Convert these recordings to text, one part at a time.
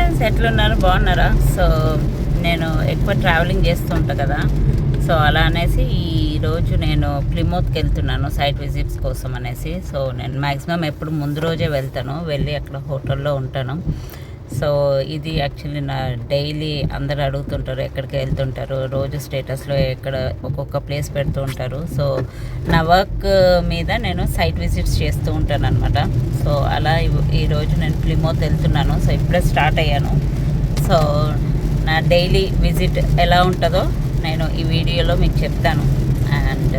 Friends, ఎట్లున్నారు? బాగున్నారా? So నేను ఎక్కువ ట్రావెలింగ్ చేస్తూ ఉంటాను కదా. సో అలా అనేసి ఈరోజు నేను ప్లిమౌత్కి వెళ్తున్నాను సైట్ విజిట్స్ కోసం అనేసి. సో నేను మ్యాక్సిమం ఎప్పుడు ముందు రోజే వెళ్తాను, వెళ్ళి అక్కడ హోటల్లో ఉంటాను. సో ఇది యాక్చువల్లీ నా డైలీ అందరు అడుగుతుంటారు ఎక్కడికి వెళ్తుంటారు, రోజు స్టేటస్లో ఎక్కడ ఒక్కొక్క ప్లేస్ పెడుతూ ఉంటారు. సో నా వర్క్ మీద నేను సైట్ విజిట్స్ చేస్తూ ఉంటాను అనమాట. సో అలా ఈరోజు నేను ప్లిమౌత్ వెళ్తున్నాను. సో ఇప్పుడే స్టార్ట్ అయ్యాను. సో నా డైలీ విజిట్ ఎలా ఉంటుందో నేను ఈ వీడియోలో మీకు చెప్తాను. అండ్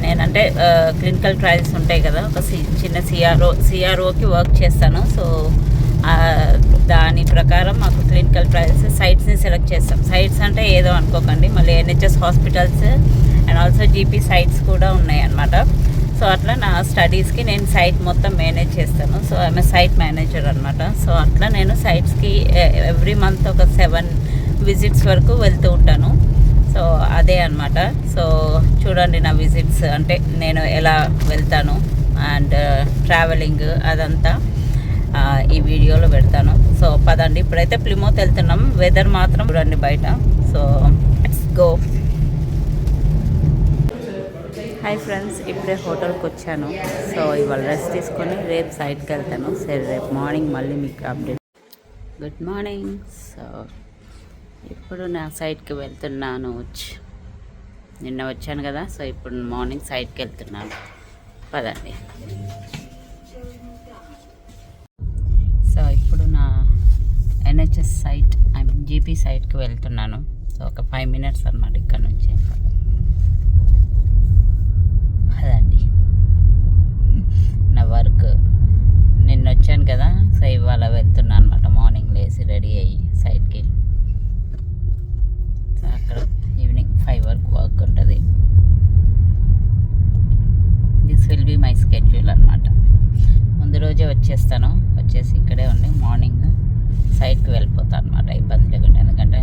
నేనంటే క్లినికల్ ట్రయల్స్ ఉంటాయి కదా, ఒక చిన్న సిఆర్ఓకి వర్క్ చేస్తాను. సో దాని ప్రకారం మాకు క్లినికల్ ట్రయల్స్ సైట్స్ని సెలెక్ట్ చేస్తాం. సైట్స్ అంటే ఏదో అనుకోకండి, మళ్ళీ NHS hospitals and also GP sites కూడా ఉన్నాయి అన్నమాట. సో అట్లా నా స్టడీస్కి నేను సైట్ మొత్తం మేనేజ్ చేస్తాను. సో ఐఎమ్ సైట్ మేనేజర్ అనమాట. సో అట్లా నేను సైట్స్కి ఎవ్రీ మంత్ ఒక 7 విజిట్స్ వరకు వెళ్తూ ఉంటాను. సో అదే అనమాట. సో చూడండి నా విజిట్స్, అంటే నేను ఎలా వెళ్తాను అండ్ ట్రావెలింగ్ అదంతా ఈ వీడియోలో పెడతాను. సో పదండి, ఇప్పుడైతే ప్లిమౌత్ వెళ్తున్నాం. వెదర్ మాత్రం చూడండి బయట. So let's go. Hi friends, ఇప్పుడే హోటల్కి వచ్చాను. సో ఇవాళ రెస్ట్ తీసుకొని రేపు సైట్కి వెళ్తాను. సరే, రేపు మార్నింగ్ మళ్ళీ మీకు అప్డేట్. Good morning. సో ఇప్పుడు నా సైట్కి వెళ్తున్నాను. నిన్న వచ్చాను కదా, సో ఇప్పుడు మార్నింగ్ సైట్కి వెళ్తున్నాను. పదండి. సో ఇప్పుడు నా NHS site, I mean GP సైట్కి వెళ్తున్నాను. సో ఒక 5 minutes అన్నమాట ఇక్కడ నుంచి. అదండి నా వర్క్. నిన్న వచ్చాను కదా, సో ఇవాళ వెళ్తున్నాను అనమాట. మార్నింగ్ లేసి రెడీ అయ్యి సైట్కి. సో అక్కడ ఈవినింగ్ 5 వరకు వర్క్ ఉంటుంది. This will be my schedule అనమాట. ముందు రోజే వచ్చేసి ఇక్కడే ఉండి మార్నింగ్ సైట్కి వెళ్ళిపోతాను అనమాట. ఇబ్బంది లేకుండా, ఎందుకంటే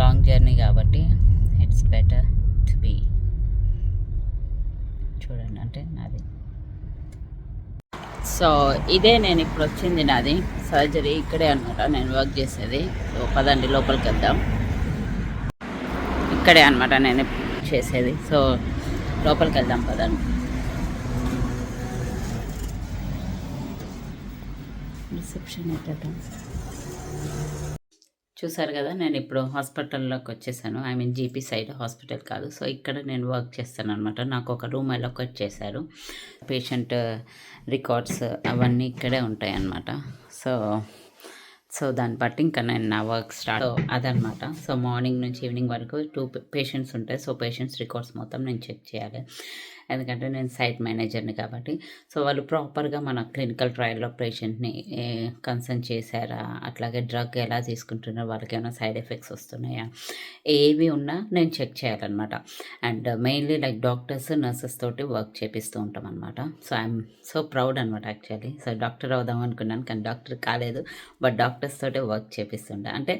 లాంగ్ జర్నీ కాబట్టి ఇట్స్ బెటర్ టు బీ. చూడండి, అంటే నాది. సో ఇదే నేను ఇప్పుడు వచ్చింది, నాది సర్జరీ ఇక్కడే అనమాట నేను వర్క్ చేసేది. సో పదండి లోపలికి వెళ్దాం. ఇక్కడే అనమాట నేను చేసేది. సో లోపలికి వెళ్దాం పదండి. రిసెప్షన్ ఎట్లా చూసారు కదా, నేను ఇప్పుడు హాస్పిటల్లోకి వచ్చేసాను. I mean GP side, hospital కాదు. సో ఇక్కడ నేను వర్క్ చేస్తాను అనమాట. నాకు ఒక రూమ్ అలొకేట్ చేశారు. పేషెంట్ రికార్డ్స్ అవన్నీ ఇక్కడే ఉంటాయి అన్నమాట. సో దాన్ని బట్టి ఇంకా నేను నా వర్క్ స్టార్ట్ అదనమాట. సో మార్నింగ్ నుంచి ఈవినింగ్ వరకు 2 పేషెంట్స్ ఉంటాయి. సో పేషెంట్స్ రికార్డ్స్ మొత్తం నేను చెక్ చేయాలి, ఎందుకంటే నేను సైట్ మేనేజర్ని కాబట్టి. సో వాళ్ళు ప్రాపర్గా మన క్లినికల్ ట్రయల్లో పేషెంట్ని కన్సల్ట్ చేశారా, అట్లాగే డ్రగ్ ఎలా తీసుకుంటున్నారో, వాళ్ళకి ఏమైనా సైడ్ ఎఫెక్ట్స్ వస్తున్నాయా, ఏవి ఉన్నా నేను చెక్ చేయాలన్నమాట. And mainly like doctors, nurses తోటి వర్క్ చేపిస్తూ ఉంటాం అనమాట. సో ఐఎమ్ సో ప్రౌడ్ అనమాట యాక్చువల్లీ. సో డాక్టర్ అవుదాం అనుకున్నాను, కానీ డాక్టర్ కాలేదు. బట్ డాక్టర్స్ తోటి వర్క్ చేపిస్తుంటా. అంటే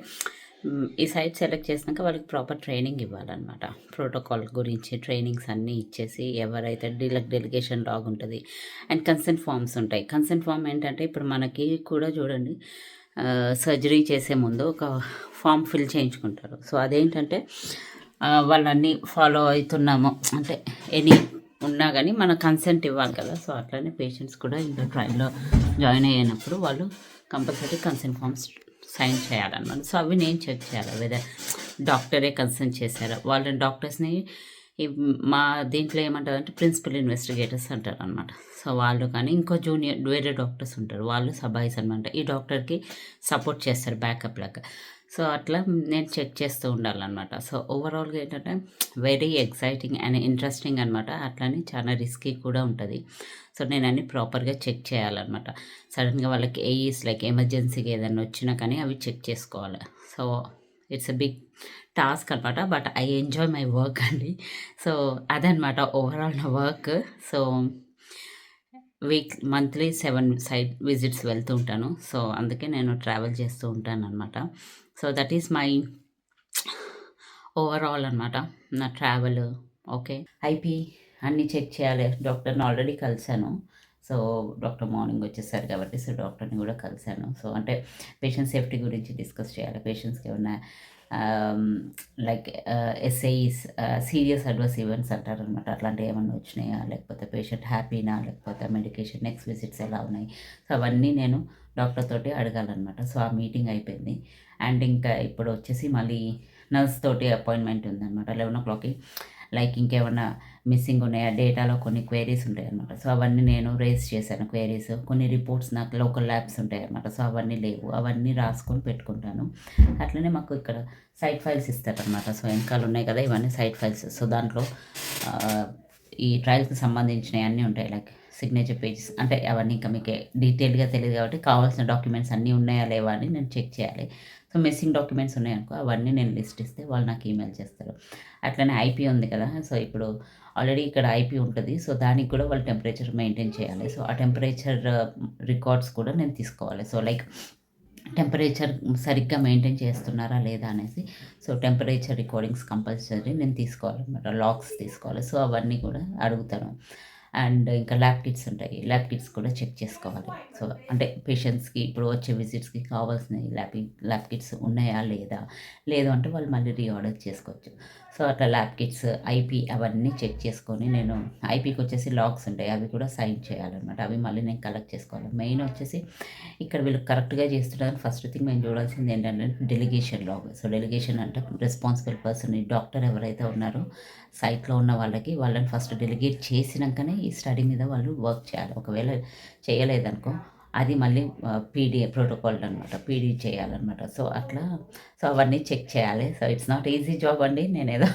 ఈ సైట్ సెలెక్ట్ చేసినాక వాళ్ళకి ప్రాపర్ ట్రైనింగ్ ఇవ్వాలన్నమాట. ప్రోటోకాల్ గురించి ట్రైనింగ్స్ అన్నీ ఇచ్చేసి, ఎవరైతే డెలిగేషన్ లాగ్ ఉంటుంది అండ్ కన్సెంట్ ఫామ్స్ ఉంటాయి. కన్సెంట్ ఫామ్ ఏంటంటే, ఇప్పుడు మనకి కూడా చూడండి, సర్జరీ చేసే ముందు ఒక ఫామ్ ఫిల్ చేయించుకుంటారు. సో అదేంటంటే వాళ్ళన్నీ ఫాలో అవుతున్నాము అంటే ఎనీ ఉన్నా కానీ మన కన్సెంట్ ఇవ్వాలి కదా. సో అట్లనే పేషెంట్స్ కూడా ఇంకా ట్రయల్లో జాయిన్ అయ్యినప్పుడు వాళ్ళు కంపల్సరీ కన్సెంట్ ఫామ్స్ సైన్ చేయాలన్నమాట. సో అవి నేను చెక్ చేయాలి, వెదర్ డాక్టరే కన్సల్ట్ చేశారు. వాళ్ళ డాక్టర్స్ని మా దీంట్లో ఏమంటారంటే ప్రిన్సిపల్ ఇన్వెస్టిగేటర్స్ అంటారు అనమాట. సో వాళ్ళు కానీ ఇంకో జూనియర్ వేరే డాక్టర్స్ ఉంటారు, వాళ్ళు సబాయిస్ అనమాట. ఈ డాక్టర్కి సపోర్ట్ చేస్తారు బ్యాకప్ లాగా. సో అట్లా నేను చెక్ చేస్తూ ఉండాలన్నమాట. సో ఓవరాల్గా ఏంటంటే వెరీ ఎక్సైటింగ్ అండ్ ఇంట్రెస్టింగ్ అనమాట. అట్లని చాలా రిస్కీ కూడా ఉంటుంది. సో నేను అన్ని ప్రాపర్గా చెక్ చేయాలన్నమాట. సడన్గా వాళ్ళకి ఏఈస్ లైక్ ఎమర్జెన్సీగా ఏదైనా వచ్చినా కానీ అవి చెక్ చేసుకోవాలి. So it's a big task అనమాట. But I enjoy my work అండి. సో అదనమాట ఓవరాల్ నా work. So monthly 7 site visits వెళ్తూ ఉంటాను. సో అందుకే నేను ట్రావెల్ చేస్తూ ఉంటాను అనమాట. So that is my overall అనమాట నా ట్రావెల్. ఓకే, ఐపీ అన్నీ చెక్ చేయాలి. డాక్టర్ని ఆల్రెడీ కలిశాను. సో డాక్టర్ మార్నింగ్ వచ్చేసారు కాబట్టి సో డాక్టర్ని కూడా కలిశాను. సో అంటే పేషెంట్ సేఫ్టీ గురించి డిస్కస్ చేయాలి. పేషెంట్స్కి ఏమన్నా like SIs serious adverse events అంటారనమాట. అట్లాంటివి ఏమన్నా వచ్చినాయా, లేకపోతే పేషెంట్ హ్యాపీనా, లేకపోతే మెడికేషన్ నెక్స్ట్ విజిట్స్ ఎలా ఉన్నాయి, సో అవన్నీ నేను డాక్టర్ తోటి అడగాలన్నమాట. సో ఆ మీటింగ్ అయిపోయింది. అండ్ ఇంకా ఇప్పుడు వచ్చేసి మళ్ళీ నర్స్ తోటి అపాయింట్మెంట్ ఉందన్నమాట 11 లైక్ ఇంకేమన్నా మిస్సింగ్ ఉన్నాయా, డేటాలో కొన్ని క్వైరీస్ ఉంటాయన్నమాట. సో అవన్నీ నేను రేస్ చేశాను క్వైరీస్. కొన్ని రిపోర్ట్స్ నాకు లోకల్ ల్యాబ్స్ ఉంటాయన్నమాట. సో అవన్నీ లేవు, అవన్నీ రాసుకొని పెట్టుకుంటాను. అట్లనే మాకు ఇక్కడ సైట్ ఫైల్స్ ఇస్తారనమాట. సో వెనకాల ఉన్నాయి కదా ఇవన్నీ సైట్ ఫైల్స్. సో దాంట్లో ఈ ట్రయల్స్కి సంబంధించినవి అన్నీ ఉంటాయి. లైక్ సిగ్నేచర్ పేజెస్ అంటే అవన్నీ ఇంకా మీకు డీటెయిల్గా తెలియదు కాబట్టి కావాల్సిన డాక్యుమెంట్స్ అన్నీ ఉన్నాయా లేవా అని నేను చెక్ చేయాలి. సో మిస్సింగ్ డాక్యుమెంట్స్ ఉన్నాయనుకో అవన్నీ నేను లిస్ట్ ఇస్తే వాళ్ళు నాకు ఈమెయిల్ చేస్తారు. అట్లనే ఐపీ ఉంది కదా, సో ఇప్పుడు ఆల్రెడీ ఇక్కడ ఐపీ ఉంటుంది. సో దానికి కూడా వాళ్ళు టెంపరేచర్ మెయింటైన్ చేయాలి. సో ఆ టెంపరేచర్ రికార్డ్స్ కూడా నేను తీసుకోవాలి. సో లైక్ టెంపరేచర్ సరిగ్గా మెయింటైన్ చేస్తున్నారా లేదా అనేసి. సో టెంపరేచర్ రికార్డింగ్స్ కంపల్సరీ నేను తీసుకోవాలన్నమాట. లాగ్స్ తీసుకోవాలి. సో అవన్నీ కూడా అడుగుతాను. అండ్ ఇంకా ల్యాబ్ కిట్స్ ఉంటాయి. ల్యాబ్ కిట్స్ కూడా చెక్ చేసుకోవాలి. సో అంటే పేషెంట్స్కి ఇప్పుడు వచ్చే విజిట్స్కి కావాల్సినవి ల్యాబ్ కిట్స్ ఉన్నాయా లేదా, లేదు అంటే వాళ్ళు మళ్ళీ రీఆర్డర్ చేసుకోవచ్చు. సో అట్లా ల్యాబ్ కిట్స్, ఐపీ అవన్నీ చెక్ చేసుకొని నేను ఐపీకి వచ్చేసి లాగ్స్ ఉంటాయి, అవి కూడా సైన్ చేయాలన్నమాట. అవి మళ్ళీ నేను కలెక్ట్ చేసుకోవాలి. మెయిన్ వచ్చేసి ఇక్కడ వీళ్ళు కరెక్ట్గా చేస్తున్నారు. ఫస్ట్ థింగ్ మేము చూడాల్సింది ఏంటంటే డెలిగేషన్ లాగ్. సో డెలిగేషన్ అంటే రెస్పాన్సిబుల్ పర్సన్, ఈ డాక్టర్ ఎవరైతే ఉన్నారో సైట్లో ఉన్న వాళ్ళని ఫస్ట్ డెలిగేట్ చేసినాకనే ఈ స్టడీ మీద వాళ్ళు వర్క్ చేయాలి. ఒకవేళ చేయలేదనుకో అది మళ్ళీ పీడీ ప్రోటోకాల్ అనమాట, పీడీ చేయాలన్నమాట. సో అట్లా సో అవన్నీ చెక్ చేయాలి. So it's not easy job అండి, నేనేదో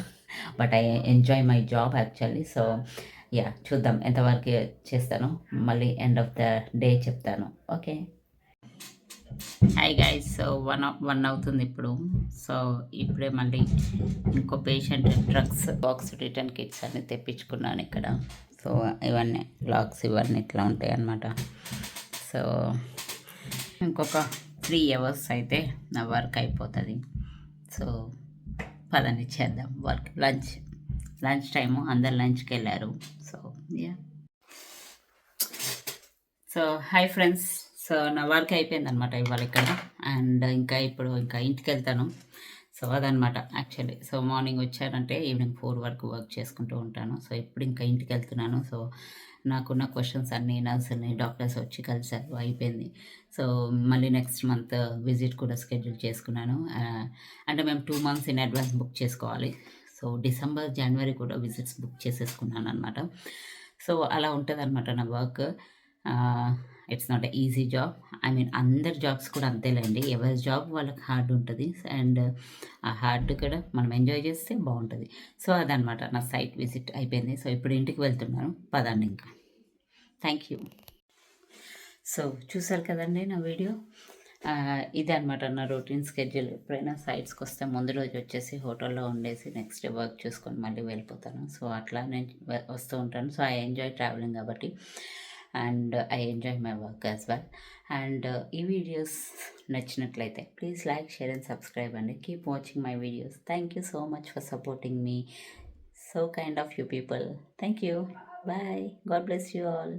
but I enjoy my job actually. So ya, చూద్దాం ఎంతవరకు చేస్తాను, మళ్ళీ ఎండ్ ఆఫ్ ద డే చెప్తాను. Okay. Hi guys. So one అవుతుంది ఇప్పుడు. సో ఇప్పుడే మళ్ళీ ఇంకో patient drugs box return kits అన్ని తెప్పించుకున్నాను ఇక్కడ. సో ఇవన్నీ లాగ్స్ ఇవన్నీ ఇట్లా ఉంటాయి అన్నమాట. సో ఇంకొక 3 hours అయితే నా వర్క్ అయిపోతుంది. సో పదని చేద్దాం వర్క్. లంచ్ టైము, అందరు లంచ్కి వెళ్ళారు. So yeah. So hi friends. So నా వర్క్ అయిపోయిందనమాట ఇవాళ ఇక్కడ. అండ్ ఇంకా ఇంటికి వెళ్తాను. సో అదనమాట యాక్చువల్లీ. సో మార్నింగ్ వచ్చానంటే ఈవినింగ్ 4 వరకు వర్క్ చేసుకుంటూ ఉంటాను. సో ఇప్పుడు ఇంకా ఇంటికి వెళ్తున్నాను. సో నాకున్న క్వశ్చన్స్ అన్నీ నర్సుని డాక్టర్స్ వచ్చి కలిసారు, అయిపోయింది. సో మళ్ళీ నెక్స్ట్ మంత్ విజిట్ కూడా షెడ్యూల్ చేసుకున్నాను. అంటే మేము 2 months ఇన్ అడ్వాన్స్ బుక్ చేసుకోవాలి. సో డిసెంబర్, జనవరి కూడా విజిట్స్ బుక్ చేసేసుకున్నాను అనమాట. సో అలా ఉంటుంది అనమాట నా work. It's not a easy job. I mean అందరి జాబ్స్ కూడా అంతేలేండి. ఎవరి జాబ్ వాళ్ళకి హార్డ్ ఉంటుంది. అండ్ ఆ హార్డ్ కూడా మనం ఎంజాయ్ చేస్తే బాగుంటుంది. సో అదనమాట నా సైట్ విజిట్ అయిపోయింది. సో ఇప్పుడు ఇంటికి వెళ్తున్నాను, పదండి ఇంకా. Thank you. సో చూసారు కదండి నా వీడియో. ఇదే అనమాట నా రొటీన్ స్కెడ్యూల్. ఎప్పుడైనా సైట్స్కి వస్తే ముందు రోజు వచ్చేసి హోటల్లో ఉండేసి నెక్స్ట్ డే వర్క్ చూసుకొని మళ్ళీ వెళ్ళిపోతాను. సో అట్లా నేను వస్తూ ఉంటాను. సో ఐ ఎంజాయ్ ట్రావెలింగ్ కాబట్టి, and I enjoy my work as well. And ఈ వీడియోస్ నచ్చినట్లయితే please like, share and subscribe అండి. Keep watching my videos. Thank you so much for supporting me. So kind of you people. Thank you. Bye. God bless you all.